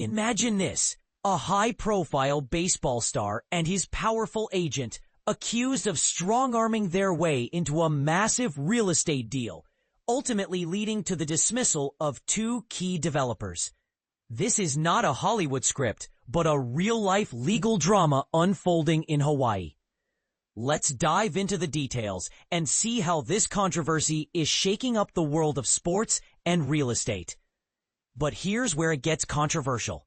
Imagine this, a high-profile baseball star and his powerful agent accused of strong-arming their way into a massive real estate deal, ultimately leading to the dismissal of two key developers. This is not a Hollywood script, but a real-life legal drama unfolding in Hawaii. Let's dive into the details and see how this controversy is shaking up the world of sports and real estate. But here's where it gets controversial.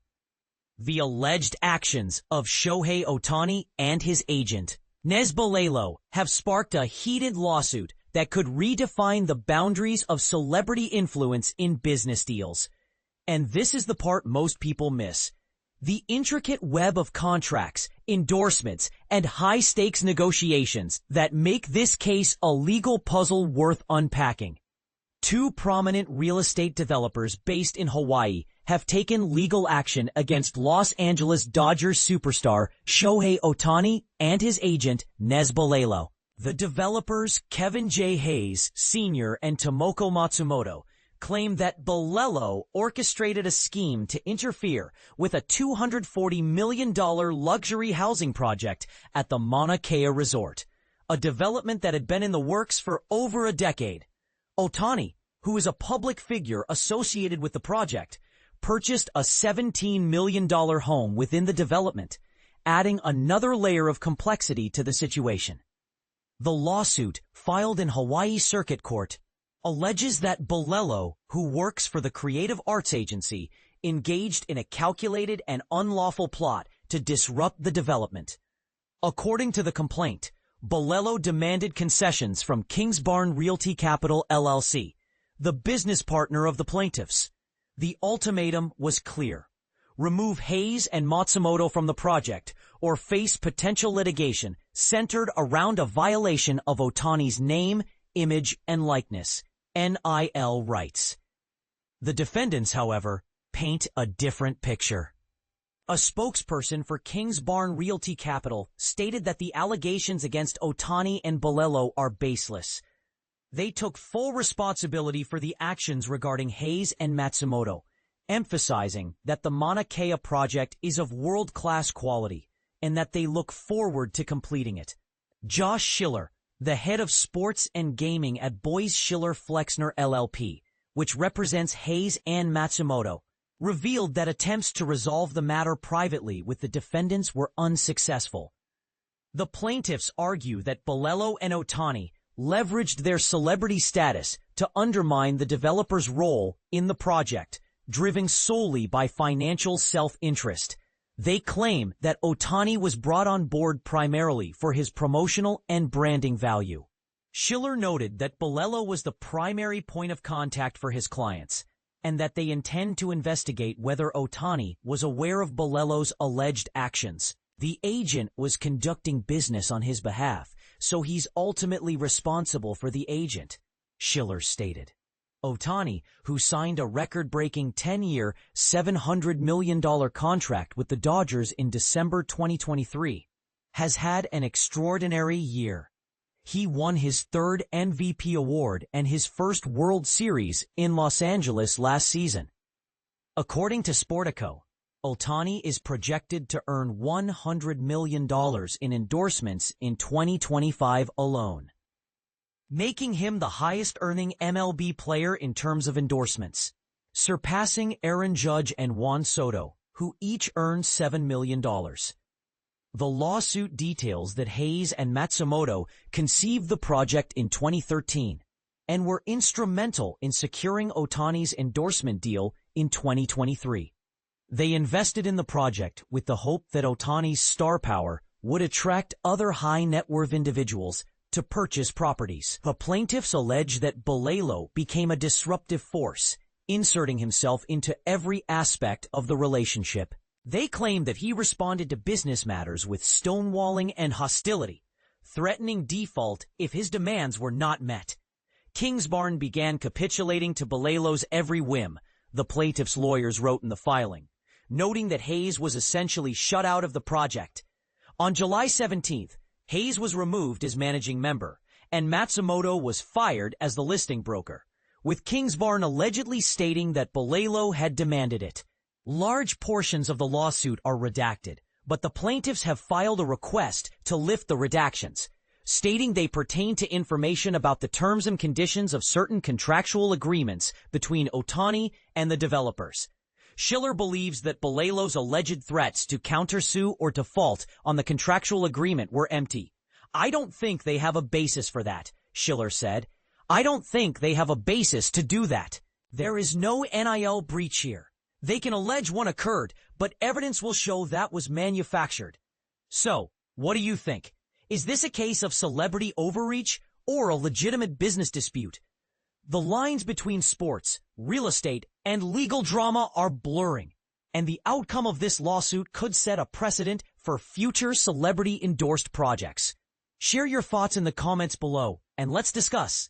The alleged actions of Shohei Ohtani and his agent, Balelo, have sparked a heated lawsuit that could redefine the boundaries of celebrity influence in business deals. And this is the part most people miss. The intricate web of contracts, endorsements, and high-stakes negotiations that make this case a legal puzzle worth unpacking. Two prominent real estate developers based in Hawaii have taken legal action against Los Angeles Dodgers superstar Shohei Ohtani and his agent Balelo. The developers Kevin J. Hayes Sr. and Tomoko Matsumoto claim that Balelo orchestrated a scheme to interfere with a $240 million luxury housing project at the Mauna Kea Resort, a development that had been in the works for over a decade. Ohtani, who is a public figure associated with the project, purchased a $17 million home within the development, adding another layer of complexity to the situation. The lawsuit, filed in Hawaii Circuit Court, alleges that Balelo, who works for the Creative Arts Agency, engaged in a calculated and unlawful plot to disrupt the development. According to the complaint, Balelo demanded concessions from Kingsbarn Realty Capital LLC, the business partner of the plaintiffs. The ultimatum was clear. Remove Hayes and Matsumoto from the project or face potential litigation centered around a violation of Ohtani's name, image, and likeness, NIL rights. The defendants, however, paint a different picture. A spokesperson for Kingsbarn Realty Capital stated that the allegations against Ohtani and Balelo are baseless. They took full responsibility for the actions regarding Hayes and Matsumoto, emphasizing that the Mauna Kea project is of world-class quality and that they look forward to completing it. Josh Schiller, the head of sports and gaming at Boyes Schiller Flexner LLP, which represents Hayes and Matsumoto, revealed that attempts to resolve the matter privately with the defendants were unsuccessful. The plaintiffs argue that Balelo and Ohtani leveraged their celebrity status to undermine the developer's role in the project, driven solely by financial self-interest. They claim that Ohtani was brought on board primarily for his promotional and branding value. Schiller noted that Balelo was the primary point of contact for his clients, and that they intend to investigate whether Ohtani was aware of Balelo's alleged actions. The agent was conducting business on his behalf, so he's ultimately responsible for the agent, Schiller stated. Ohtani, who signed a record-breaking 10-year, $700 million contract with the Dodgers in December 2023, has had an extraordinary year. He won his third MVP award and his first World Series in Los Angeles last season. According to Sportico, Ohtani is projected to earn $100 million in endorsements in 2025 alone, making him the highest-earning MLB player in terms of endorsements, surpassing Aaron Judge and Juan Soto, who each earned $7 million. The lawsuit details that Hayes and Matsumoto conceived the project in 2013 and were instrumental in securing Ohtani's endorsement deal in 2023. They invested in the project with the hope that Ohtani's star power would attract other high-net-worth individuals to purchase properties. The plaintiffs allege that Balelo became a disruptive force, inserting himself into every aspect of the relationship. They claim that he responded to business matters with stonewalling and hostility, threatening default if his demands were not met. Kingsbarn began capitulating to Balelo's every whim, the plaintiff's lawyers wrote in the filing, noting that Hayes was essentially shut out of the project. On July 17th, Hayes was removed as managing member, and Matsumoto was fired as the listing broker, with Kingsbarn allegedly stating that Balelo had demanded it. Large portions of the lawsuit are redacted, but the plaintiffs have filed a request to lift the redactions, stating they pertain to information about the terms and conditions of certain contractual agreements between Ohtani and the developers. Schiller believes that Balelo's alleged threats to countersue or default on the contractual agreement were empty. "I don't think they have a basis for that," Schiller said. "I don't think they have a basis to do that. There is no NIL breach here. They can allege one occurred, but evidence will show that was manufactured." So, what do you think? Is this a case of celebrity overreach or a legitimate business dispute? The lines between sports, real estate, and legal drama are blurring, and the outcome of this lawsuit could set a precedent for future celebrity-endorsed projects. Share your thoughts in the comments below, and let's discuss.